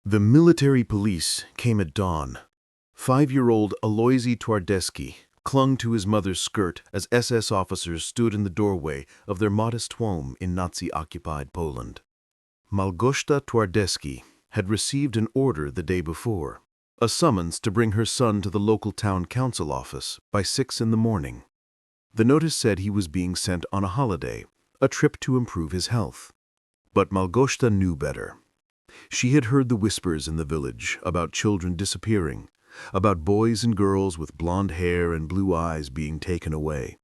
The military police came at dawn. 5-year-old Alojzy Twardecki clung to his mother's skirt as SS officers stood in the doorway of their modest home in Nazi-occupied Poland. Małgorzata Twardecki had received an order the day before, a summons to bring her son to the local town council office by 6 in the morning. The notice said he was being sent on a holiday, a trip to improve his health. But Małgorzata knew better. She had heard the whispers in the village about children disappearing, about boys and girls with blonde hair and blue eyes being taken away.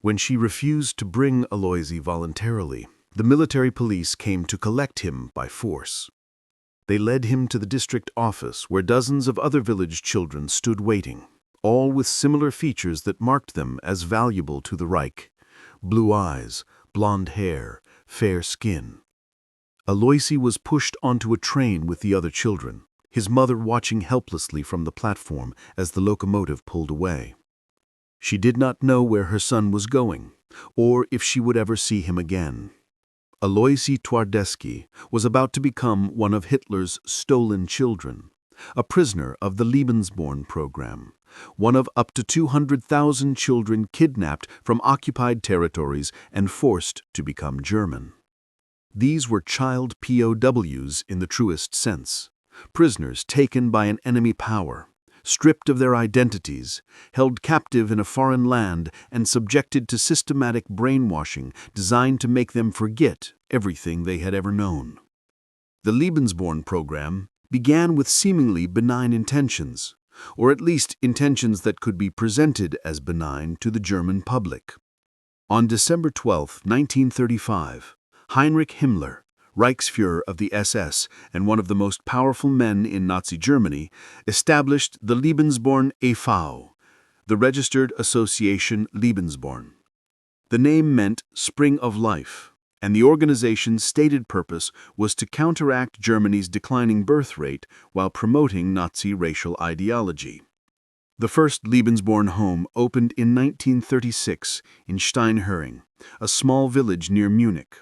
When she refused to bring Alojzy voluntarily, the military police came to collect him by force. They led him to the district office where dozens of other village children stood waiting, all with similar features that marked them as valuable to the Reich: blue eyes, blonde hair, fair skin. Alojzy was pushed onto a train with the other children, his mother watching helplessly from the platform as the locomotive pulled away. She did not know where her son was going, or if she would ever see him again. Alojzy Twardecki was about to become one of Hitler's stolen children, a prisoner of the Lebensborn Program, one of up to 200,000 children kidnapped from occupied territories and forced to become German. These were child POWs in the truest sense, prisoners taken by an enemy power, stripped of their identities, held captive in a foreign land, and subjected to systematic brainwashing designed to make them forget everything they had ever known. The Lebensborn Program began with seemingly benign intentions, or at least intentions that could be presented as benign to the German public. On December 12, 1935, Heinrich Himmler, Reichsfuhrer of the SS and one of the most powerful men in Nazi Germany, established the Lebensborn e.V., the registered association Lebensborn. The name meant Spring of Life, and the organization's stated purpose was to counteract Germany's declining birth rate while promoting Nazi racial ideology. The first Lebensborn home opened in 1936 in Steinhering, a small village near Munich.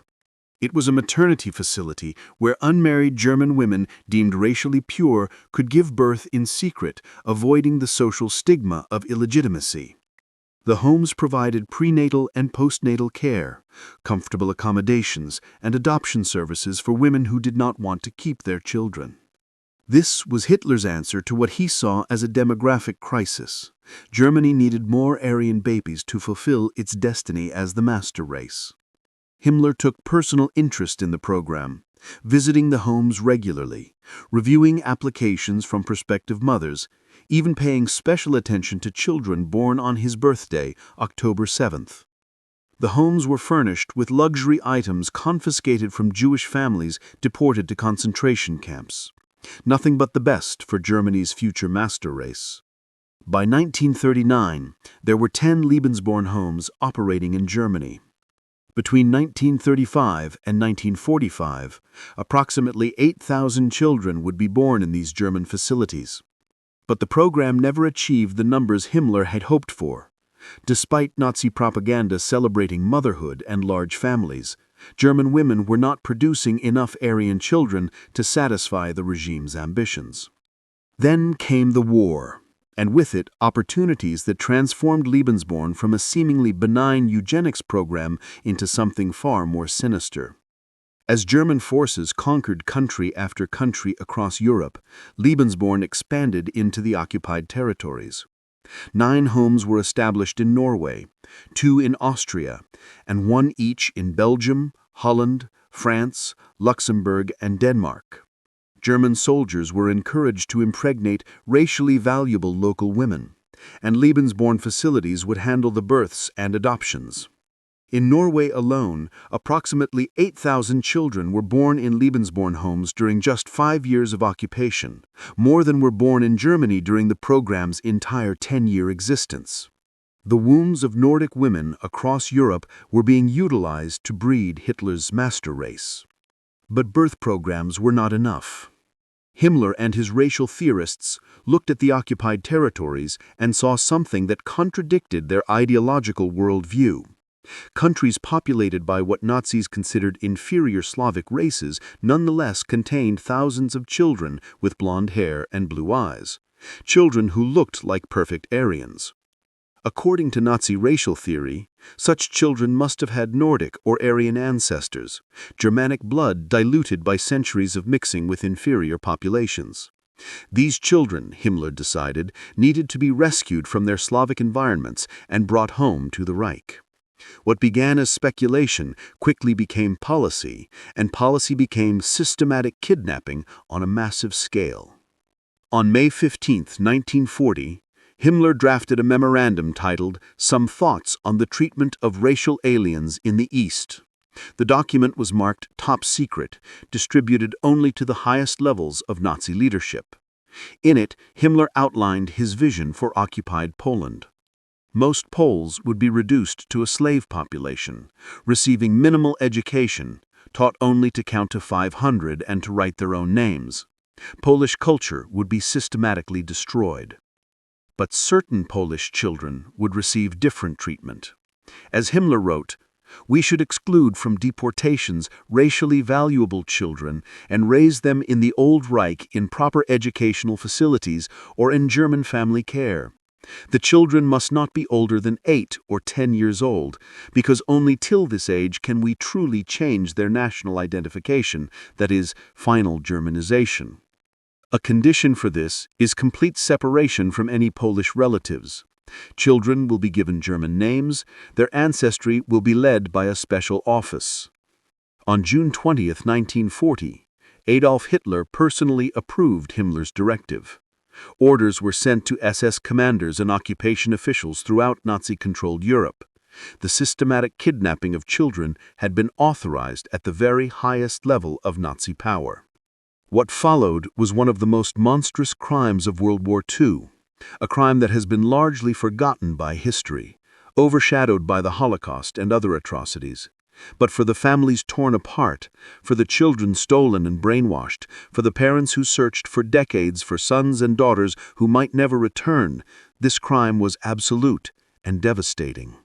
It was a maternity facility where unmarried German women deemed racially pure could give birth in secret, avoiding the social stigma of illegitimacy. The homes provided prenatal and postnatal care, comfortable accommodations, and adoption services for women who did not want to keep their children. This was Hitler's answer to what he saw as a demographic crisis. Germany needed more Aryan babies to fulfill its destiny as the master race. Himmler took personal interest in the program, visiting the homes regularly, reviewing applications from prospective mothers, even paying special attention to children born on his birthday, October 7th. The homes were furnished with luxury items confiscated from Jewish families deported to concentration camps. Nothing but the best for Germany's future master race. By 1939, there were 10 Lebensborn homes operating in Germany. Between 1935 and 1945, approximately 8,000 children would be born in these German facilities. But the program never achieved the numbers Himmler had hoped for. Despite Nazi propaganda celebrating motherhood and large families, German women were not producing enough Aryan children to satisfy the regime's ambitions. Then came the war, and with it opportunities that transformed Lebensborn from a seemingly benign eugenics program into something far more sinister. As German forces conquered country after country across Europe, Lebensborn expanded into the occupied territories. 9 homes were established in Norway, 2 in Austria, and 1 each in Belgium, Holland, France, Luxembourg, and Denmark. German soldiers were encouraged to impregnate racially valuable local women, and Lebensborn facilities would handle the births and adoptions. In Norway alone, approximately 8,000 children were born in Lebensborn homes during just 5 years of occupation, more than were born in Germany during the program's entire 10-year existence. The wombs of Nordic women across Europe were being utilized to breed Hitler's master race. But birth programs were not enough. Himmler and his racial theorists looked at the occupied territories and saw something that contradicted their ideological worldview. Countries populated by what Nazis considered inferior Slavic races nonetheless contained thousands of children with blonde hair and blue eyes, children who looked like perfect Aryans. According to Nazi racial theory, such children must have had Nordic or Aryan ancestors, Germanic blood diluted by centuries of mixing with inferior populations. These children, Himmler decided, needed to be rescued from their Slavic environments and brought home to the Reich. What began as speculation quickly became policy, and policy became systematic kidnapping on a massive scale. On May 15, 1940, Himmler drafted a memorandum titled "Some Thoughts on the Treatment of Racial Aliens in the East." The document was marked top secret, distributed only to the highest levels of Nazi leadership. In it, Himmler outlined his vision for occupied Poland. Most Poles would be reduced to a slave population, receiving minimal education, taught only to count to 500 and to write their own names. Polish culture would be systematically destroyed. But certain Polish children would receive different treatment. As Himmler wrote, "We should exclude from deportations racially valuable children and raise them in the Old Reich in proper educational facilities or in German family care. The children must not be older than 8 or 10 years old, because only till this age can we truly change their national identification, that is, final Germanization. A condition for this is complete separation from any Polish relatives. Children will be given German names, their ancestry will be led by a special office." On June 20, 1940, Adolf Hitler personally approved Himmler's directive. Orders were sent to SS commanders and occupation officials throughout Nazi-controlled Europe. The systematic kidnapping of children had been authorized at the very highest level of Nazi power. What followed was one of the most monstrous crimes of World War II, a crime that has been largely forgotten by history, overshadowed by the Holocaust and other atrocities. But for the families torn apart, for the children stolen and brainwashed, for the parents who searched for decades for sons and daughters who might never return, this crime was absolute and devastating.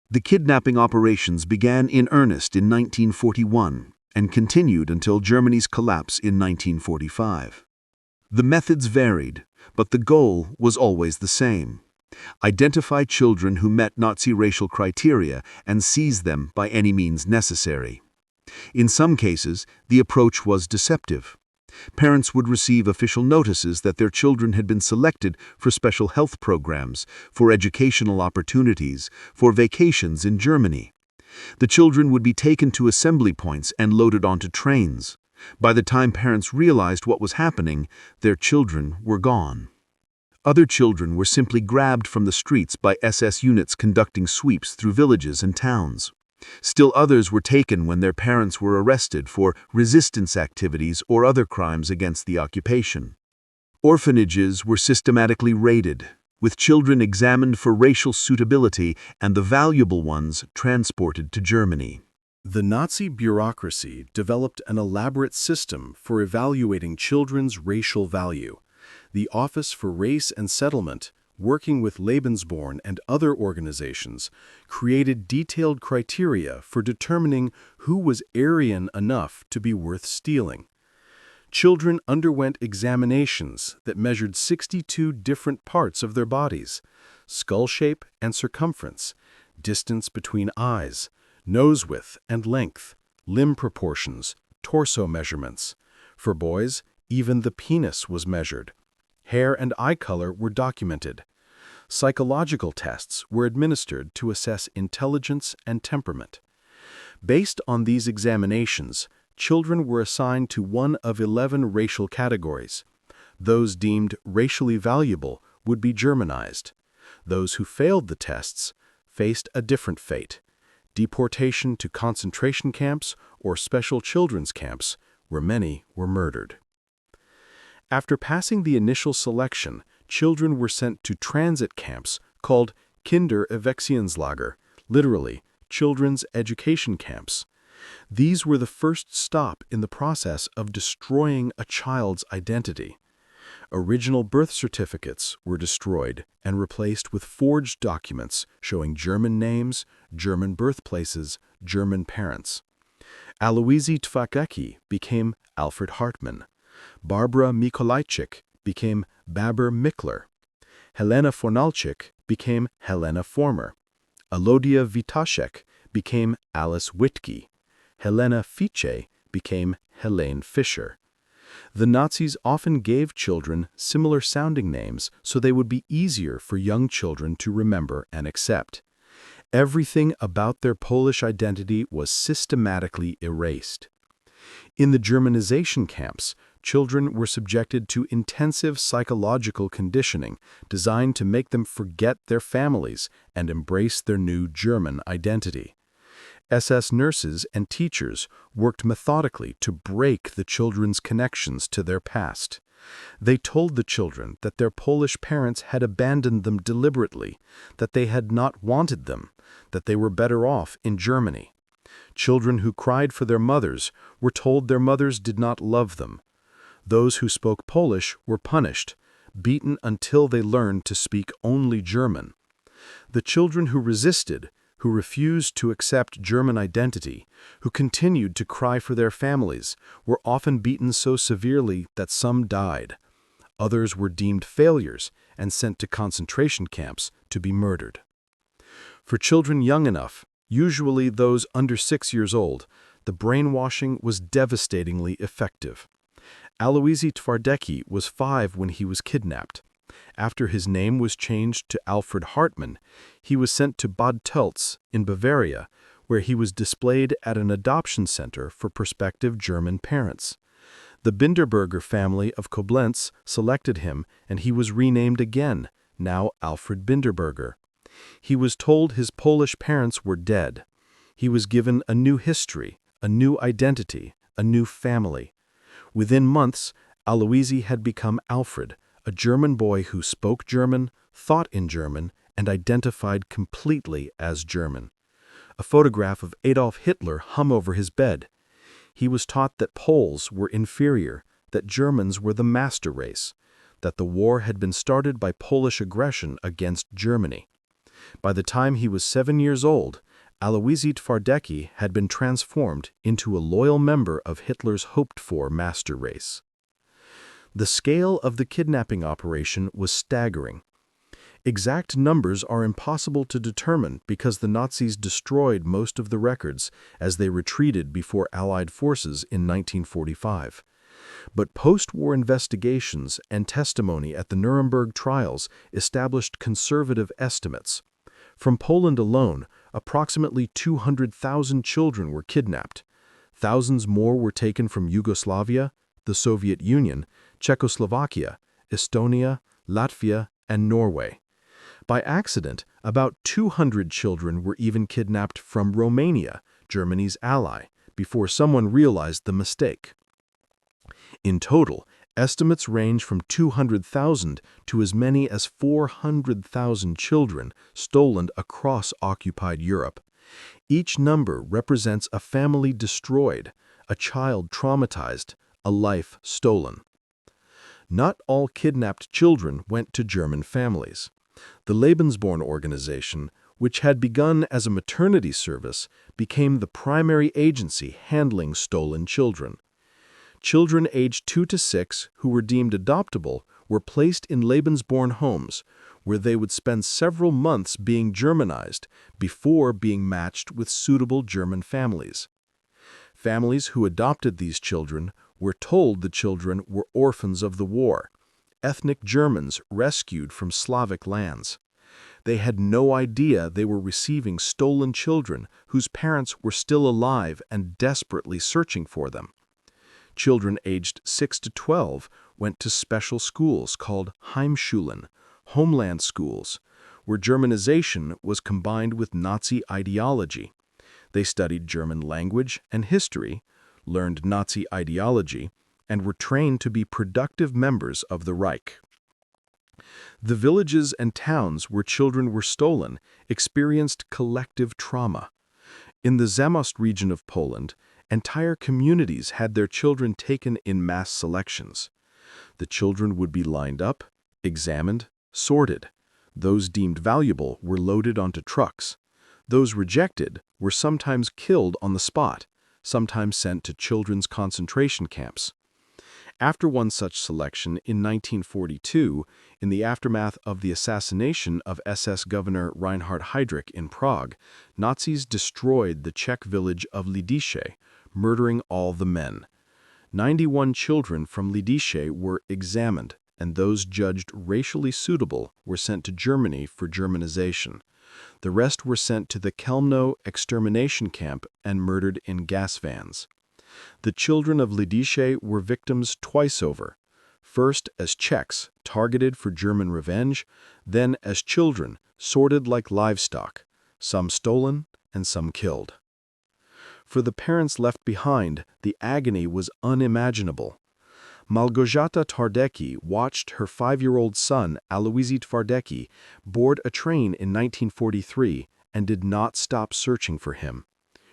The kidnapping operations began in earnest in 1941 and continued until Germany's collapse in 1945. The methods varied, but the goal was always the same: identify children who met Nazi racial criteria and seize them by any means necessary. In some cases, the approach was deceptive. Parents would receive official notices that their children had been selected for special health programs, for educational opportunities, for vacations in Germany. The children would be taken to assembly points and loaded onto trains. By the time parents realized what was happening, their children were gone. Other children were simply grabbed from the streets by SS units conducting sweeps through villages and towns. Still others were taken when their parents were arrested for resistance activities or other crimes against the occupation. Orphanages were systematically raided, with children examined for racial suitability and the valuable ones transported to Germany. The Nazi bureaucracy developed an elaborate system for evaluating children's racial value. The Office for Race and Settlement, working with Lebensborn and other organizations, created detailed criteria for determining who was Aryan enough to be worth stealing. Children underwent examinations that measured 62 different parts of their bodies: skull shape and circumference, distance between eyes, nose width and length, limb proportions, torso measurements. For boys, even the penis was measured. Hair and eye color were documented. Psychological tests were administered to assess intelligence and temperament. Based on these examinations, children were assigned to one of 11 racial categories. Those deemed racially valuable would be Germanized. Those who failed the tests faced a different fate: deportation to concentration camps or special children's camps, where many were murdered. After passing the initial selection, children were sent to transit camps called Kindererziehungslager, literally, children's education camps. These were the first stop in the process of destroying a child's identity. Original birth certificates were destroyed and replaced with forged documents showing German names, German birthplaces, German parents. Alojzy Twardecki became Alfred Hartmann. Barbara Mikolajczyk became Baber Mikler. Helena Fornalczyk became Helena Former. Alodia Witaszek became Alice Whitke. Helena Fiche became Helene Fischer. The Nazis often gave children similar-sounding names so they would be easier for young children to remember and accept. Everything about their Polish identity was systematically erased. In the Germanization camps, children were subjected to intensive psychological conditioning designed to make them forget their families and embrace their new German identity. SS nurses and teachers worked methodically to break the children's connections to their past. They told the children that their Polish parents had abandoned them deliberately, that they had not wanted them, that they were better off in Germany. Children who cried for their mothers were told their mothers did not love them. Those who spoke Polish were punished, beaten until they learned to speak only German. The children who resisted, who refused to accept German identity, who continued to cry for their families, were often beaten so severely that some died. Others were deemed failures and sent to concentration camps to be murdered. For children young enough, usually those under 6 years old, the brainwashing was devastatingly effective. Alojzy Twardecki was 5 when he was kidnapped. After his name was changed to Alfred Hartmann, he was sent to Bad Tölz in Bavaria, where he was displayed at an adoption center for prospective German parents. The Binderberger family of Koblenz selected him, and he was renamed again, now Alfred Binderberger. He was told his Polish parents were dead. He was given a new history, a new identity, a new family. Within months, Alojzy had become Alfred, a German boy who spoke German, thought in German, and identified completely as German. A photograph of Adolf Hitler hung over his bed. He was taught that Poles were inferior, that Germans were the master race, that the war had been started by Polish aggression against Germany. By the time he was 7 years old, Alojzy Twardecki had been transformed into a loyal member of Hitler's hoped-for master race. The scale of the kidnapping operation was staggering. Exact numbers are impossible to determine because the Nazis destroyed most of the records as they retreated before Allied forces in 1945. But post-war investigations and testimony at the Nuremberg trials established conservative estimates. From Poland alone, approximately 200,000 children were kidnapped. Thousands more were taken from Yugoslavia, the Soviet Union, Czechoslovakia, Estonia, Latvia, and Norway. By accident, about 200 children were even kidnapped from Romania, Germany's ally, before someone realized the mistake. In total, estimates range from 200,000 to as many as 400,000 children stolen across occupied Europe. Each number represents a family destroyed, a child traumatized, a life stolen. Not all kidnapped children went to German families. The Lebensborn organization, which had begun as a maternity service, became the primary agency handling stolen children. Children aged 2 to 6 who were deemed adoptable were placed in Lebensborn homes, where they would spend several months being Germanized before being matched with suitable German families. Families who adopted these children were told the children were orphans of the war, ethnic Germans rescued from Slavic lands. They had no idea they were receiving stolen children whose parents were still alive and desperately searching for them. Children aged 6 to 12 went to special schools called Heimschulen, homeland schools, where Germanization was combined with Nazi ideology. They studied German language and history, learned Nazi ideology, and were trained to be productive members of the Reich. The villages and towns where children were stolen experienced collective trauma. In the Zamość region of Poland, entire communities had their children taken in mass selections. The children would be lined up, examined, sorted. Those deemed valuable were loaded onto trucks. Those rejected were sometimes killed on the spot, sometimes sent to children's concentration camps. After one such selection in 1942, in the aftermath of the assassination of SS Governor Reinhard Heydrich in Prague, Nazis destroyed the Czech village of Lidice, murdering all the men. 91 children from Lidice were examined, and those judged racially suitable were sent to Germany for Germanization. The rest were sent to the Chełmno extermination camp and murdered in gas vans. The children of Lidice were victims twice over, first as Czechs targeted for German revenge, then as children sorted like livestock, some stolen and some killed. For the parents left behind, the agony was unimaginable. Małgorzata Twardecki watched her 5-year-old son, Alojzy Twardecki, board a train in 1943 and did not stop searching for him.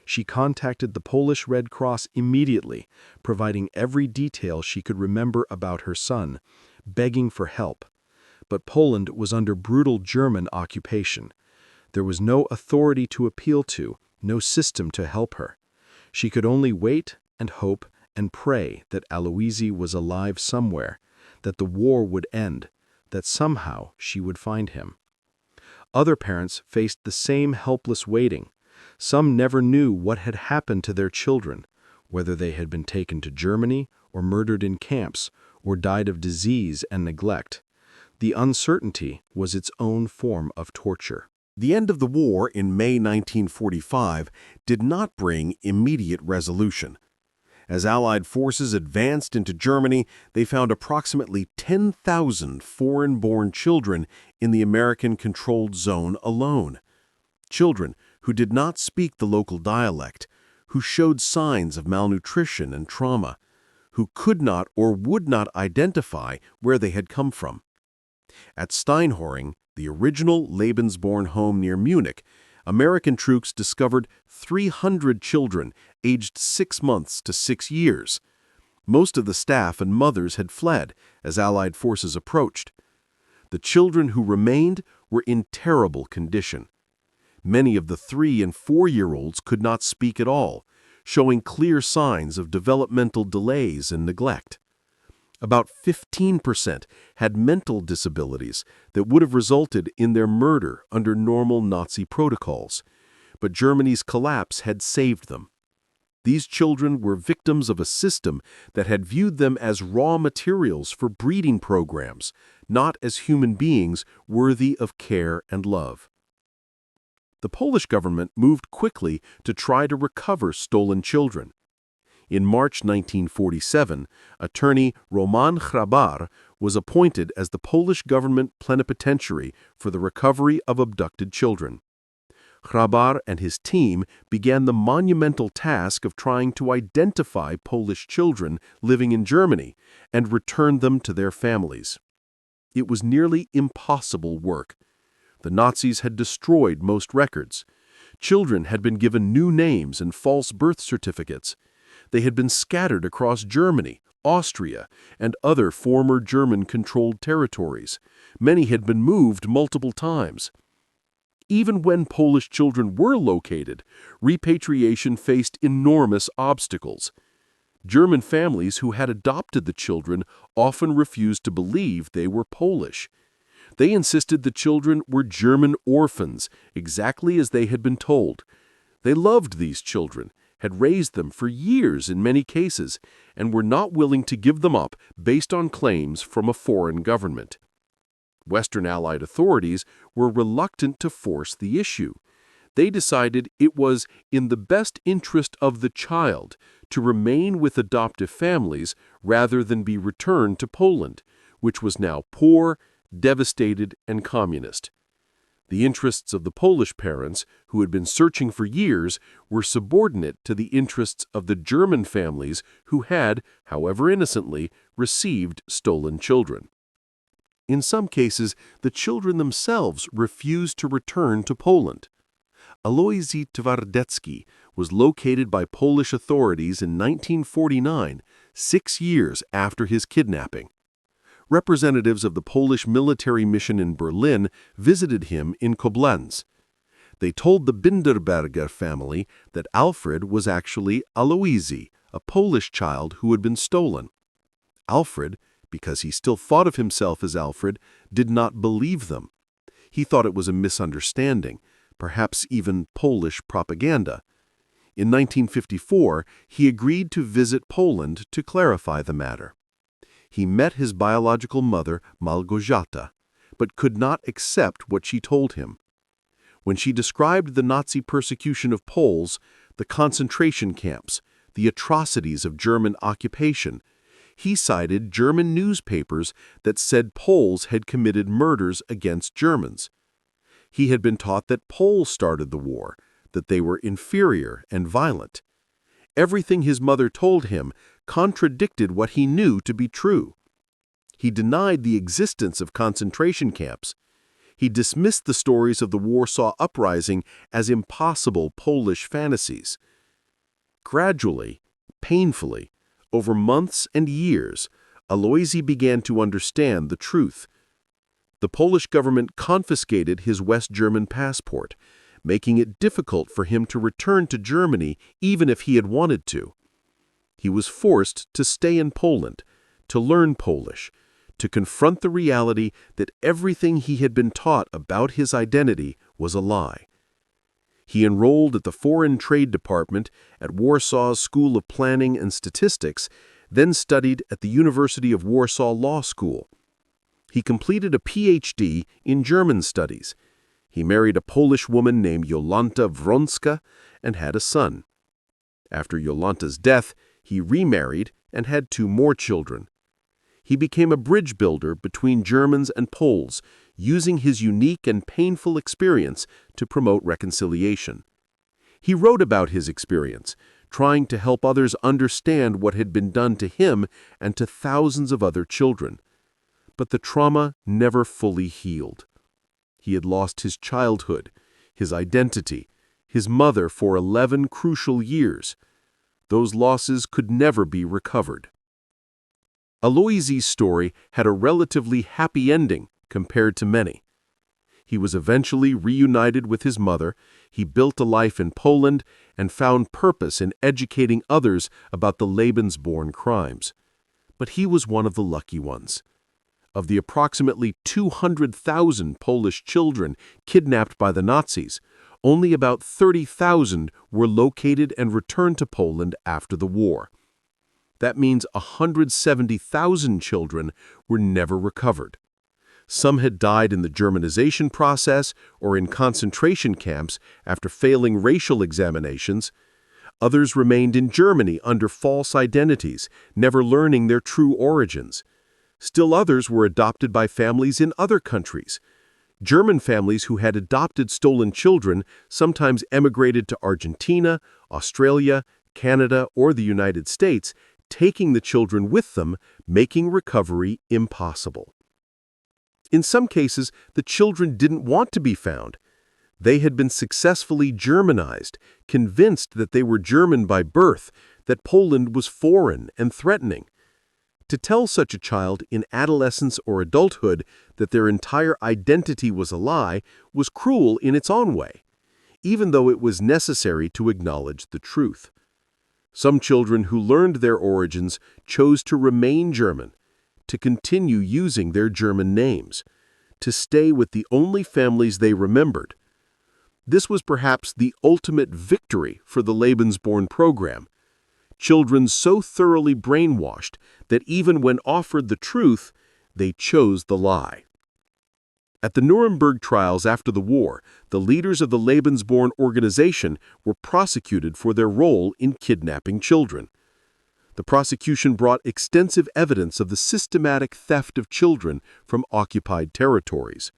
She contacted the Polish Red Cross immediately, providing every detail she could remember about her son, begging for help. But Poland was under brutal German occupation. There was no authority to appeal to, no system to help her. She could only wait and hope and pray that Alojzy was alive somewhere, that the war would end, that somehow she would find him. Other parents faced the same helpless waiting. Some never knew what had happened to their children, whether they had been taken to Germany or murdered in camps or died of disease and neglect. The uncertainty was its own form of torture. The end of the war in May 1945 did not bring immediate resolution. As Allied forces advanced into Germany, they found approximately 10,000 foreign-born children in the American-controlled zone alone. Children who did not speak the local dialect, who showed signs of malnutrition and trauma, who could not or would not identify where they had come from. At Steinhöring, the original Lebensborn home near Munich, American troops discovered 300 children aged 6 months to 6 years. Most of the staff and mothers had fled as Allied forces approached. The children who remained were in terrible condition. Many of the 3- and 4-year-olds could not speak at all, showing clear signs of developmental delays and neglect. About 15% had mental disabilities that would have resulted in their murder under normal Nazi protocols, but Germany's collapse had saved them. These children were victims of a system that had viewed them as raw materials for breeding programs, not as human beings worthy of care and love. The Polish government moved quickly to try to recover stolen children. In March 1947, attorney Roman Hrabar was appointed as the Polish government plenipotentiary for the recovery of abducted children. Hrabar and his team began the monumental task of trying to identify Polish children living in Germany and return them to their families. It was nearly impossible work. The Nazis had destroyed most records. Children had been given new names and false birth certificates. They had been scattered across Germany, Austria, and other former German-controlled territories. Many had been moved multiple times. Even when Polish children were located, repatriation faced enormous obstacles. German families who had adopted the children often refused to believe they were Polish. They insisted the children were German orphans, exactly as they had been told. They loved these children, had raised them for years in many cases, and were not willing to give them up based on claims from a foreign government. Western Allied authorities were reluctant to force the issue. They decided it was in the best interest of the child to remain with adoptive families rather than be returned to Poland, which was now poor, devastated, and communist. The interests of the Polish parents, who had been searching for years, were subordinate to the interests of the German families who had, however innocently, received stolen children. In some cases, the children themselves refused to return to Poland. Alojzy Twardecki was located by Polish authorities in 1949, 6 years after his kidnapping. representatives of the Polish military mission in Berlin visited him in Koblenz. They told the Binderberger family that Alfred was actually Alojzy, a Polish child who had been stolen. Alfred, because he still thought of himself as Alfred, did not believe them. He thought it was a misunderstanding, perhaps even Polish propaganda. In 1954, he agreed to visit Poland to clarify the matter. He met his biological mother, Małgorzata, but could not accept what she told him. When she described the Nazi persecution of Poles, the concentration camps, the atrocities of German occupation, he cited German newspapers that said Poles had committed murders against Germans. He had been taught that Poles started the war, that they were inferior and violent. Everything his mother told him contradicted what he knew to be true. He denied the existence of concentration camps. He dismissed the stories of the Warsaw Uprising as impossible Polish fantasies. Gradually, painfully, over months and years, Alojzy began to understand the truth. The Polish government confiscated his West German passport, making it difficult for him to return to Germany even if he had wanted to. He was forced to stay in Poland, to learn Polish, to confront the reality that everything he had been taught about his identity was a lie. He enrolled at the Foreign Trade Department at Warsaw's School of Planning and Statistics, then studied at the University of Warsaw Law School. He completed a Ph.D. in German studies. He married a Polish woman named Jolanta Wronska and had a son. After Jolanta's death, he remarried and had 2 more children. He became a bridge builder between Germans and Poles, using his unique and painful experience to promote reconciliation. He wrote about his experience, trying to help others understand what had been done to him and to thousands of other children. But the trauma never fully healed. He had lost his childhood, his identity, his mother for 11 crucial years. Those losses could never be recovered. Alojzy's story had a relatively happy ending compared to many. He was eventually reunited with his mother, he built a life in Poland, and found purpose in educating others about the Lebensborn crimes. But he was one of the lucky ones. Of the approximately 200,000 Polish children kidnapped by the Nazis, only about 30,000 were located and returned to Poland after the war. That means 170,000 children were never recovered. Some had died in the Germanization process or in concentration camps after failing racial examinations. Others remained in Germany under false identities, never learning their true origins. Still others were adopted by families in other countries. German families who had adopted stolen children sometimes emigrated to Argentina, Australia, Canada, or the United States, taking the children with them, making recovery impossible. In some cases, the children didn't want to be found. They had been successfully Germanized, convinced that they were German by birth, that Poland was foreign and threatening. To tell such a child in adolescence or adulthood that their entire identity was a lie was cruel in its own way, even though it was necessary to acknowledge the truth. Some children who learned their origins chose to remain German, to continue using their German names, to stay with the only families they remembered. This was perhaps the ultimate victory for the Lebensborn Program. Children so thoroughly brainwashed that even when offered the truth, they chose the lie. At the Nuremberg trials after the war, the leaders of the Lebensborn organization were prosecuted for their role in kidnapping children. The prosecution brought extensive evidence of the systematic theft of children from occupied territories.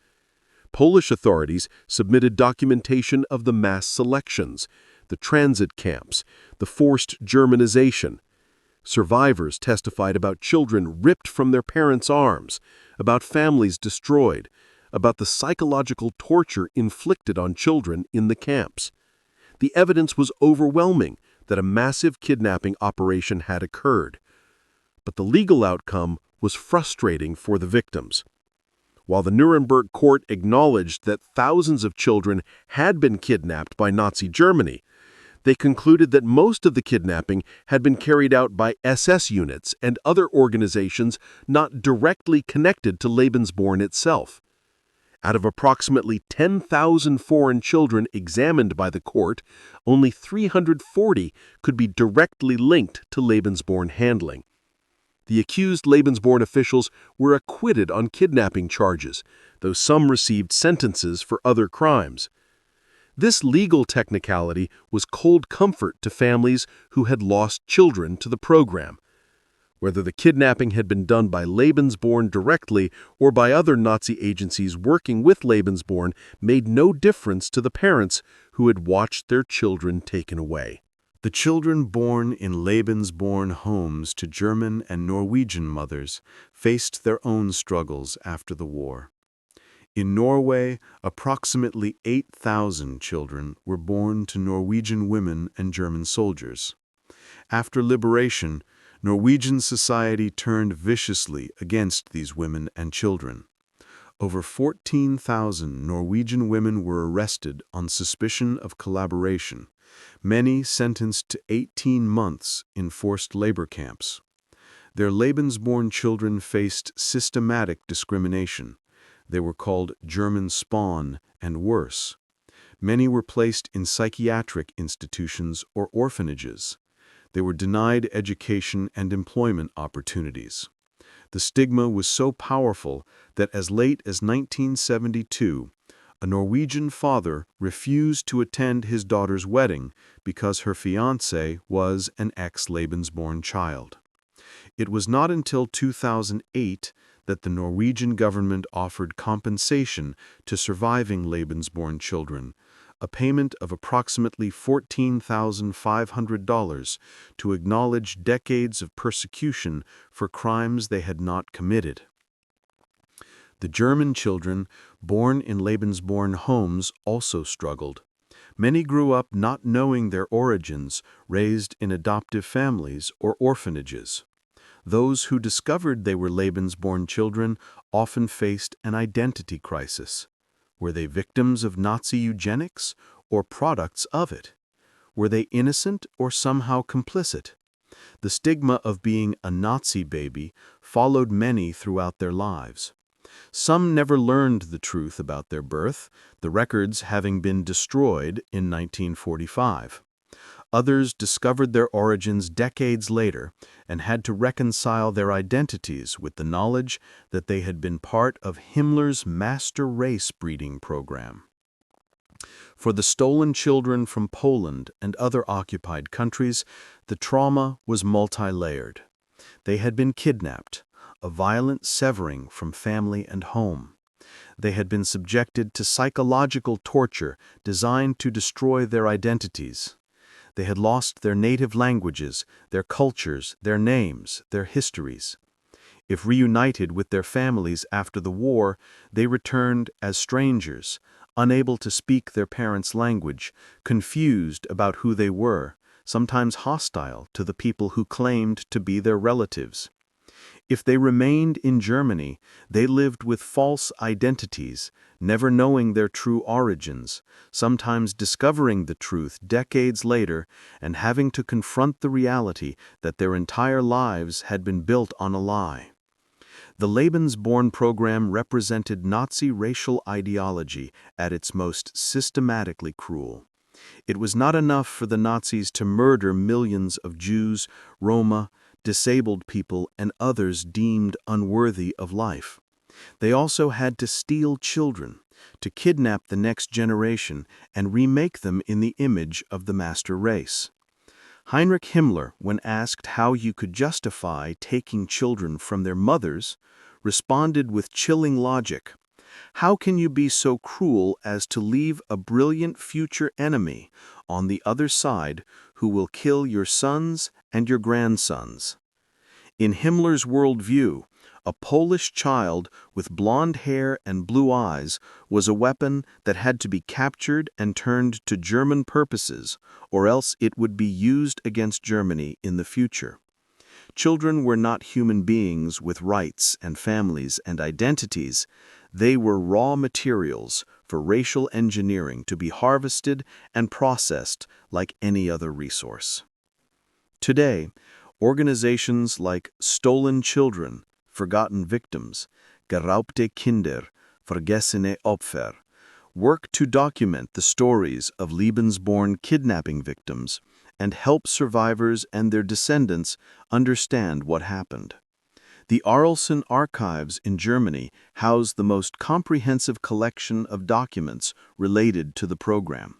Polish authorities submitted documentation of the mass selections, the transit camps, the forced Germanization. Survivors testified about children ripped from their parents' arms, about families destroyed, about the psychological torture inflicted on children in the camps. The evidence was overwhelming that a massive kidnapping operation had occurred. But the legal outcome was frustrating for the victims. While the Nuremberg court acknowledged that thousands of children had been kidnapped by Nazi Germany, they concluded that most of the kidnapping had been carried out by SS units and other organizations not directly connected to Lebensborn itself. Out of approximately 10,000 foreign children examined by the court, only 340 could be directly linked to Lebensborn handling. The accused Lebensborn officials were acquitted on kidnapping charges, though some received sentences for other crimes. This legal technicality was cold comfort to families who had lost children to the program. Whether the kidnapping had been done by Lebensborn directly or by other Nazi agencies working with Lebensborn made no difference to the parents who had watched their children taken away. The children born in Lebensborn homes to German and Norwegian mothers faced their own struggles after the war. In Norway, approximately 8,000 children were born to Norwegian women and German soldiers. After liberation, Norwegian society turned viciously against these women and children. Over 14,000 Norwegian women were arrested on suspicion of collaboration, many sentenced to 18 months in forced labor camps. Their Lebensborn children faced systematic discrimination. They were called German spawn and worse. Many were placed in psychiatric institutions or orphanages. They were denied education and employment opportunities. The stigma was so powerful that as late as 1972, a Norwegian father refused to attend his daughter's wedding because her fiancé was an ex-Lebensborn child. It was not until 2008 that the Norwegian government offered compensation to surviving Lebensborn children, a payment of approximately $14,500 to acknowledge decades of persecution for crimes they had not committed. The German children born in Lebensborn homes also struggled. Many grew up not knowing their origins, raised in adoptive families or orphanages. Those who discovered they were Lebensborn children often faced an identity crisis. Were they victims of Nazi eugenics or products of it? Were they innocent or somehow complicit? The stigma of being a Nazi baby followed many throughout their lives. Some never learned the truth about their birth, the records having been destroyed in 1945. Others discovered their origins decades later and had to reconcile their identities with the knowledge that they had been part of Himmler's master race breeding program. For the stolen children from Poland and other occupied countries, the trauma was multi-layered. They had been kidnapped, a violent severing from family and home. They had been subjected to psychological torture designed to destroy their identities. They had lost their native languages, their cultures, their names, their histories. If reunited with their families after the war, they returned as strangers, unable to speak their parents' language, confused about who they were, sometimes hostile to the people who claimed to be their relatives. If they remained in Germany, they lived with false identities, never knowing their true origins, sometimes discovering the truth decades later and having to confront the reality that their entire lives had been built on a lie. The Lebensborn Program represented Nazi racial ideology at its most systematically cruel. It was not enough for the Nazis to murder millions of Jews, Roma, disabled people, and others deemed unworthy of life. They also had to steal children, to kidnap the next generation and remake them in the image of the master race. Heinrich Himmler, when asked how you could justify taking children from their mothers, responded with chilling logic. How can you be so cruel as to leave a brilliant future enemy on the other side who will kill your sons and your grandsons? In Himmler's worldview, a Polish child with blonde hair and blue eyes was a weapon that had to be captured and turned to German purposes, or else it would be used against Germany in the future. Children were not human beings with rights and families and identities. They were raw materials for racial engineering to be harvested and processed like any other resource. Today, organizations like Stolen Children, Forgotten Victims, Geraubte Kinder, Vergessene Opfer, work to document the stories of Lebensborn kidnapping victims and help survivors and their descendants understand what happened. The Arlsen archives in Germany house the most comprehensive collection of documents related to the program.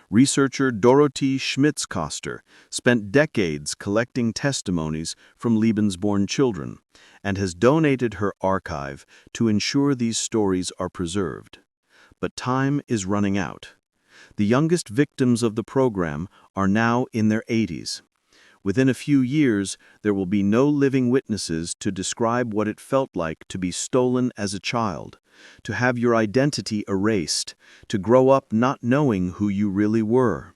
Researcher Dorothee Schmitzkoster spent decades collecting testimonies from Lebensborn children and has donated her archive to ensure these stories are preserved. But time is running out. The youngest victims of the program are now in their 80s. Within a few years, there will be no living witnesses to describe what it felt like to be stolen as a child, to have your identity erased, to grow up not knowing who you really were.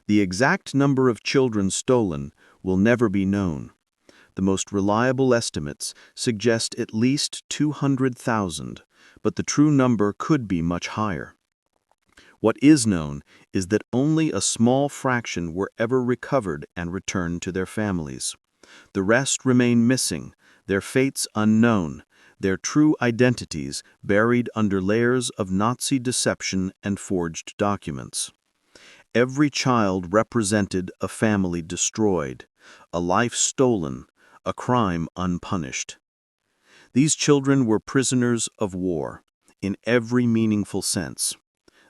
The exact number of children stolen will never be known. The most reliable estimates suggest at least 200,000, but the true number could be much higher. What is known is that only a small fraction were ever recovered and returned to their families. The rest remain missing, their fates unknown, their true identities buried under layers of Nazi deception and forged documents. Every child represented a family destroyed, a life stolen, a crime unpunished. These children were prisoners of war, in every meaningful sense.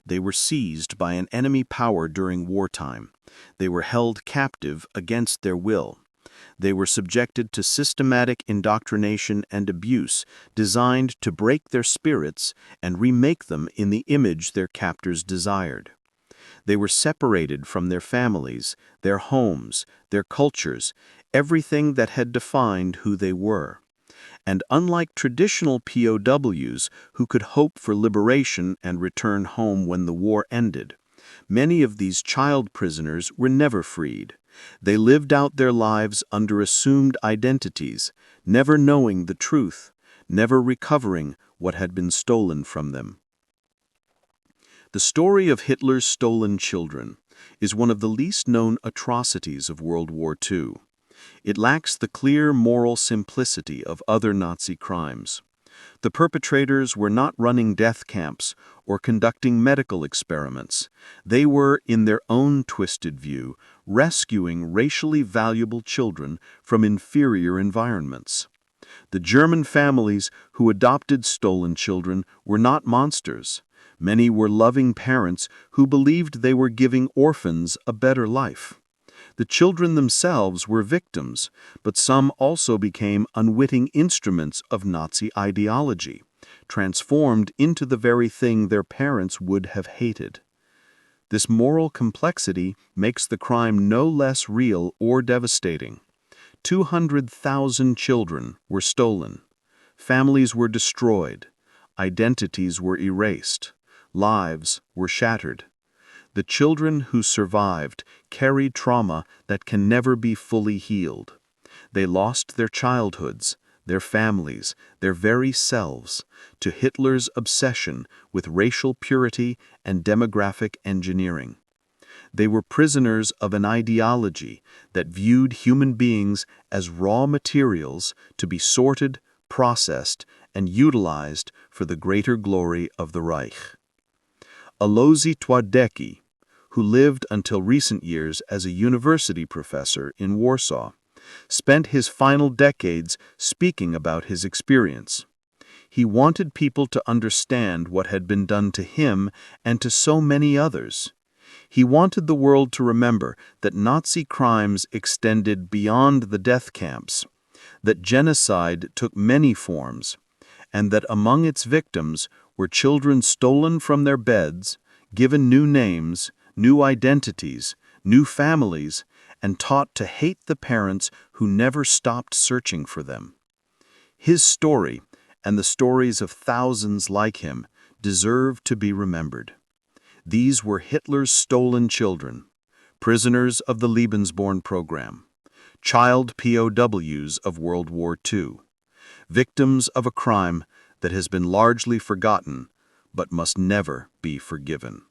They were seized by an enemy power during wartime. They were held captive against their will. They were subjected to systematic indoctrination and abuse designed to break their spirits and remake them in the image their captors desired. They were separated from their families, their homes, their cultures, everything that had defined who they were. And unlike traditional POWs who could hope for liberation and return home when the war ended, many of these child prisoners were never freed. They lived out their lives under assumed identities, never knowing the truth, never recovering what had been stolen from them. The story of Hitler's stolen children is one of the least known atrocities of World War II. It lacks the clear moral simplicity of other Nazi crimes. The perpetrators were not running death camps or conducting medical experiments. They were, in their own twisted view, rescuing racially valuable children from inferior environments. The German families who adopted stolen children were not monsters. Many were loving parents who believed they were giving orphans a better life. The children themselves were victims, but some also became unwitting instruments of Nazi ideology, transformed into the very thing their parents would have hated. This moral complexity makes the crime no less real or devastating. 200,000 children were stolen. Families were destroyed. Identities were erased. Lives were shattered. The children who survived carried trauma that can never be fully healed. They lost their childhoods, their families, their very selves, to Hitler's obsession with racial purity and demographic engineering. They were prisoners of an ideology that viewed human beings as raw materials to be sorted, processed, and utilized for the greater glory of the Reich. Alojzy Twardecki, who lived until recent years as a university professor in Warsaw, spent his final decades speaking about his experience. He wanted people to understand what had been done to him and to so many others. He wanted the world to remember that Nazi crimes extended beyond the death camps, that genocide took many forms, and that among its victims were children stolen from their beds, given new names, new identities, new families, and taught to hate the parents who never stopped searching for them. His story, and the stories of thousands like him, deserve to be remembered. These were Hitler's stolen children, prisoners of the Lebensborn Program, child POWs of World War II, victims of a crime that has been largely forgotten but must never be forgiven.